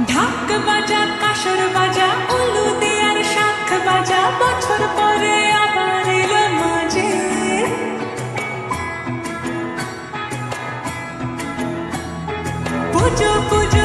ঢাক বাজা কাসর বাজা উলু দেয়ার শাখ বাজা বছর পরে আবার এলো মাঝে পুজো পুজো